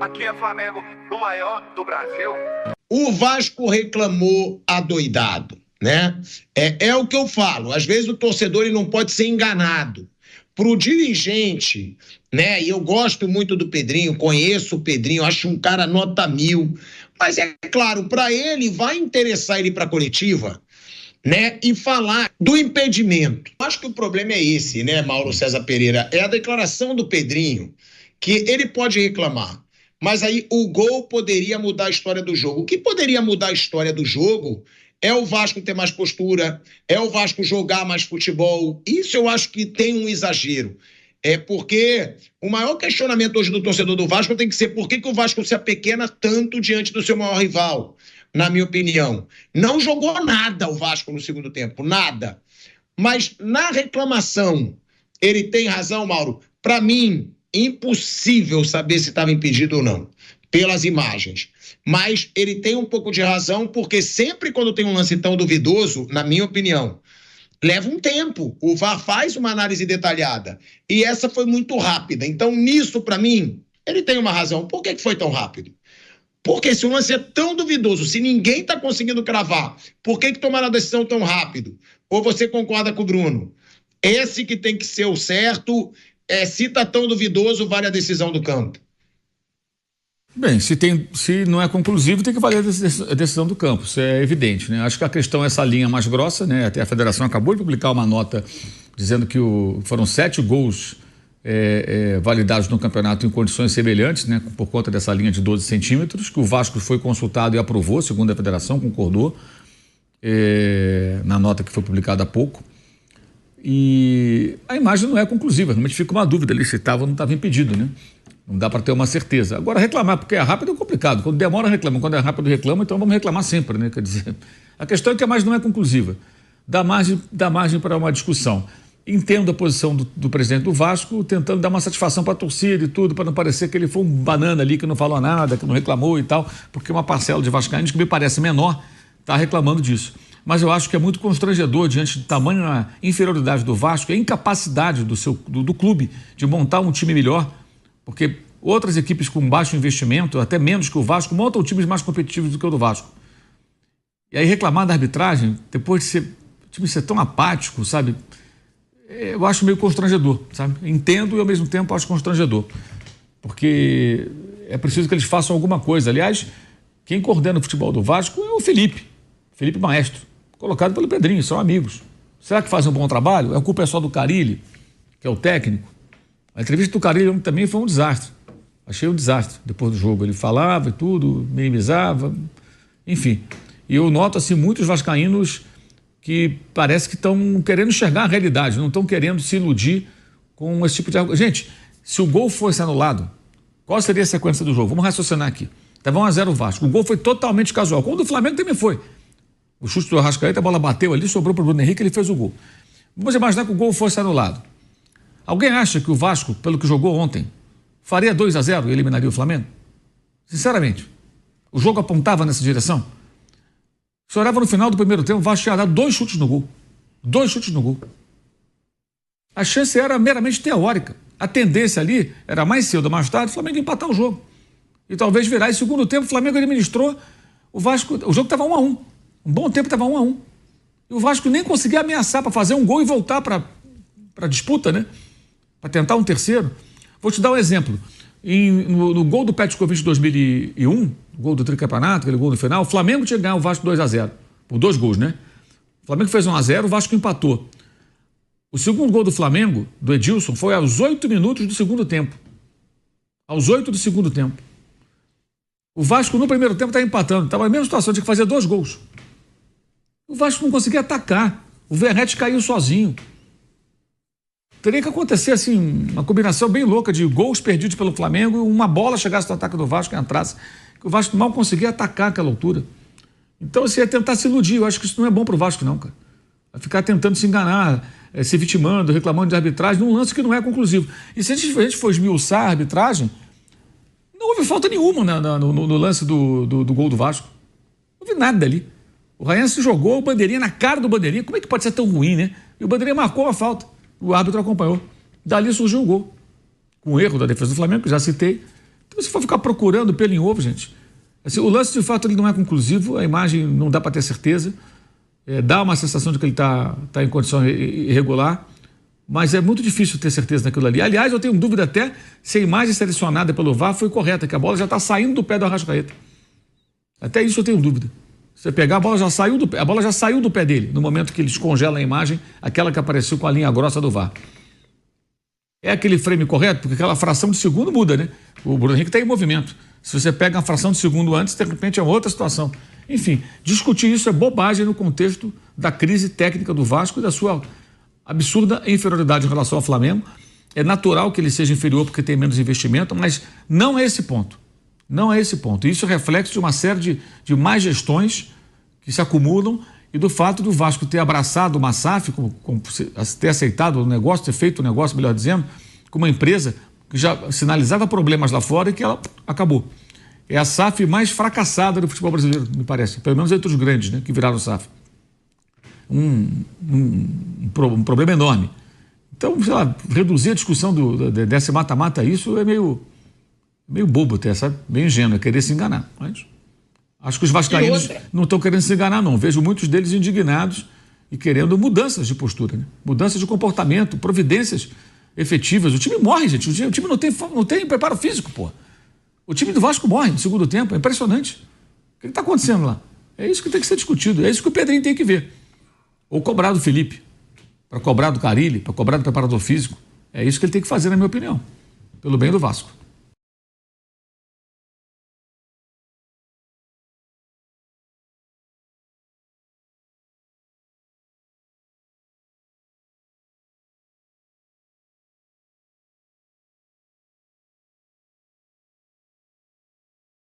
Aqui é Flamengo, o maior do Brasil. O Vasco reclamou adoidado, né? É o que eu falo. Às vezes o torcedor ele não pode ser enganado. Pro dirigente, né? E eu gosto muito do Pedrinho, conheço o Pedrinho, acho um cara nota 1000. Mas é claro, para ele vai interessar ele para a coletiva, né? E falar do impedimento. Acho que o problema é esse, né, Mauro César Pereira? É a declaração do Pedrinho, que ele pode reclamar. Mas aí o gol poderia mudar a história do jogo. O que poderia mudar a história do jogo é o Vasco ter mais postura, é o Vasco jogar mais futebol. Isso eu acho que tem um exagero. É porque o maior questionamento hoje do torcedor do Vasco tem que ser por que o Vasco se apequena tanto diante do seu maior rival, na minha opinião. Não jogou nada o Vasco no segundo tempo, nada. Mas na reclamação, ele tem razão, Mauro? Para mim, impossível saber se estava impedido ou não, pelas imagens. Mas ele tem um pouco de razão, porque sempre quando tem um lance tão duvidoso, na minha opinião, leva um tempo. O VAR faz uma análise detalhada. E essa foi muito rápida. Então, nisso, para mim, ele tem uma razão. Por que foi tão rápido? Porque se o lance é tão duvidoso, se ninguém está conseguindo cravar, por que tomaram a decisão tão rápido? Ou você concorda com o Bruno? Esse que tem que ser o certo... se está tão duvidoso, vale a decisão do campo. Bem, se não é conclusivo, tem que valer a decisão do campo, isso é evidente, né? Acho que a questão é essa linha mais grossa, né? Até a federação acabou de publicar uma nota dizendo que foram 7 gols validados no campeonato em condições semelhantes, né? Por conta dessa linha de 12 centímetros, que o Vasco foi consultado e aprovou, segundo a federação, concordou na nota que foi publicada há pouco. E a imagem não é conclusiva, realmente fica uma dúvida ali se estava ou não estava impedido, né? Não dá para ter uma certeza. Agora, reclamar porque é rápido é complicado. Quando demora, reclama. Quando é rápido, reclama. Então vamos reclamar sempre, né? Quer dizer, a questão é que a imagem não é conclusiva. Dá margem para uma discussão. Entendo a posição do presidente do Vasco, tentando dar uma satisfação para a torcida e tudo, para não parecer que ele foi um banana ali, que não falou nada, que não reclamou e tal, porque uma parcela de vascaínos, que me parece menor, está reclamando disso. Mas eu acho que é muito constrangedor diante de tamanha inferioridade do Vasco, a incapacidade do clube de montar um time melhor, porque outras equipes com baixo investimento, até menos que o Vasco, montam times mais competitivos do que o do Vasco. E aí reclamar da arbitragem, depois de o time ser tão apático, sabe? Eu acho meio constrangedor, sabe? Entendo e ao mesmo tempo acho constrangedor, porque é preciso que eles façam alguma coisa. Aliás, quem coordena o futebol do Vasco é o Felipe Maestro, colocado pelo Pedrinho, são amigos. Será que fazem um bom trabalho? É o culpa só do Carille, que é o técnico? A entrevista do Carille também foi um desastre. Achei um desastre depois do jogo. Ele falava e tudo, minimizava, enfim. E eu noto assim muitos vascaínos que parece que estão querendo enxergar a realidade, não estão querendo se iludir com esse tipo de... Gente, se o gol fosse anulado, qual seria a sequência do jogo? Vamos raciocinar aqui. Estava 1-0 o Vasco. O gol foi totalmente casual. Como o do Flamengo também foi. O chute do Arrascaeta, a bola bateu ali, sobrou para o Bruno Henrique, ele fez o gol. Vamos imaginar que o gol fosse anulado. Alguém acha que o Vasco, pelo que jogou ontem, faria 2-0 e eliminaria o Flamengo? Sinceramente. O jogo apontava nessa direção? Se olhava no final do primeiro tempo, o Vasco tinha dado 2 chutes no gol. 2 chutes no gol. A chance era meramente teórica. A tendência ali era mais cedo ou mais tarde o Flamengo empatar o jogo. E talvez virar. Em segundo tempo, o Flamengo administrou o Vasco. O jogo estava 1-1. Um bom tempo estava 1-1. E o Vasco nem conseguia ameaçar para fazer um gol e voltar para a disputa, né? Para tentar um terceiro. Vou te dar um exemplo. No gol do Petkovic de 2001, o gol do tricampeonato, aquele gol no final, o Flamengo tinha que ganhar o Vasco 2-0. Por 2 gols, né? O Flamengo fez 1-0, o Vasco empatou. O segundo gol do Flamengo, do Edilson, foi aos 8 minutos do segundo tempo. Aos 8 do segundo tempo. O Vasco no primeiro tempo estava empatando. Estava na mesma situação, tinha que fazer 2 gols. O Vasco não conseguia atacar. O Verratti caiu sozinho. Teria que acontecer assim, uma combinação bem louca de gols perdidos pelo Flamengo e uma bola chegasse no ataque do Vasco e entrasse. Que o Vasco mal conseguia atacar aquela altura. Então você ia tentar se iludir. Eu acho que isso não é bom pro Vasco, não, cara. Vai ficar tentando se enganar, se vitimando, reclamando de arbitragem num lance que não é conclusivo. E se a gente for esmiuçar a arbitragem, não houve falta nenhuma no lance do gol do Vasco. Não houve nada ali. O Raense jogou o Bandeirinha na cara do Bandeirinha. Como é que pode ser tão ruim, né? E o Bandeirinha marcou a falta. O árbitro acompanhou. Dali surgiu o gol. Com o erro da defesa do Flamengo, que já citei. Então, se for ficar procurando pelo em ovo, gente, assim, o lance de fato ele não é conclusivo, a imagem não dá para ter certeza, dá uma sensação de que ele está em condição irregular, mas é muito difícil ter certeza daquilo ali. Aliás, eu tenho dúvida até se a imagem selecionada pelo VAR foi correta, que a bola já está saindo do pé do Arrascaeta. Até isso eu tenho dúvida. Você pegar, a bola já saiu do pé dele, no momento que ele descongela a imagem, aquela que apareceu com a linha grossa do VAR. É aquele frame correto? Porque aquela fração de segundo muda, né? O Bruno Henrique está em movimento. Se você pega uma fração de segundo antes, de repente é outra situação. Enfim, discutir isso é bobagem no contexto da crise técnica do Vasco e da sua absurda inferioridade em relação ao Flamengo. É natural que ele seja inferior porque tem menos investimento, mas não é esse ponto. Não é esse ponto. Isso é reflexo de uma série de más gestões que se acumulam e do fato do Vasco ter abraçado uma SAF, ter aceitado o negócio, ter feito o negócio, melhor dizendo, com uma empresa que já sinalizava problemas lá fora e que ela acabou. É a SAF mais fracassada do futebol brasileiro, me parece. Pelo menos entre os grandes, né, que viraram SAF. Um problema enorme. Então, sei lá, reduzir a discussão desse mata-mata a isso é meio bobo até, sabe? Meio ingênuo, é querer se enganar. Mas acho que os vascaínos não estão querendo se enganar, não. Vejo muitos deles indignados e querendo mudanças de postura, né? Mudanças de comportamento, providências efetivas. O time morre, gente. O time não tem preparo físico, pô. O time do Vasco morre no segundo tempo. É impressionante. O que está acontecendo lá? É isso que tem que ser discutido. É isso que o Pedrinho tem que ver. Ou cobrar do Felipe, para cobrar do Carille, para cobrar do preparador físico. É isso que ele tem que fazer, na minha opinião. Pelo bem do Vasco.